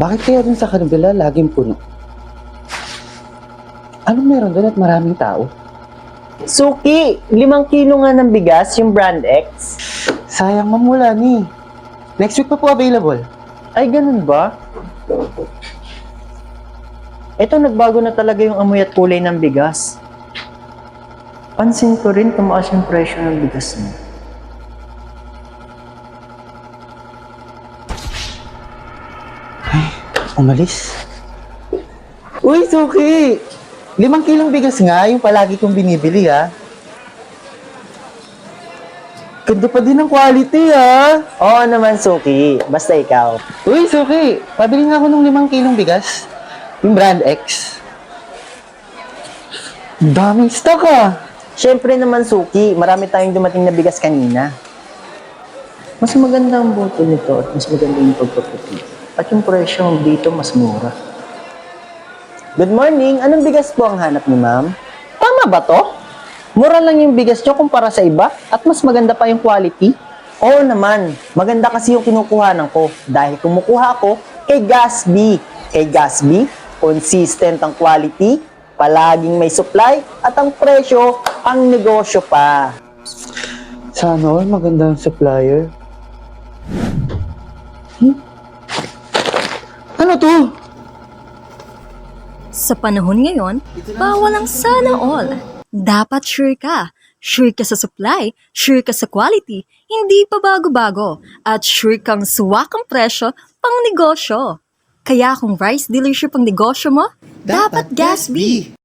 Bakit kaya dun sa kanila laging puno? Anong meron doon at maraming tao? Suki, 5 kilo nga ng bigas, yung brand X. Sayang mamula ni. Next week pa po available. Ay, ganun ba? Ito, nagbago na talaga yung amoy at kulay ng bigas. Pansin ko rin, tumaas yung presyo ng bigas mo. Umalis. Uy, Suki! 5 kilong bigas nga, yung palagi kong binibili, ha? Ganda pa din ang quality, ha? Oo naman, Suki. Basta ikaw. Uy, Suki! Pabili nga ako ng 5 kilong bigas. Yung brand X. Daming stock, ha? Siyempre naman, Suki. Marami tayong dumating na bigas kanina. Mas maganda ang boto nito at mas maganda yung pagpaputi. At yung presyo dito mas mura. Good morning. Anong bigas po ang hanap ni ma'am? Tama ba to? Mura lang yung bigas nyo kumpara sa iba at mas maganda pa yung quality. Oo naman. Maganda kasi yung kinukuhanan ko dahil kumukuha ako kay Gasby. Kay Gasby, consistent ang quality, palaging may supply at ang presyo ang negosyo pa. Sana all maganda ang supplier. Ano to? Sa panahon ngayon, bawal ang sana all. Dapat sure ka. Sure ka sa supply, sure ka sa quality, hindi pa bago-bago, at sure kang suwak ang presyo pang negosyo. Kaya kung rice dealership ang negosyo mo, dapat Gasby.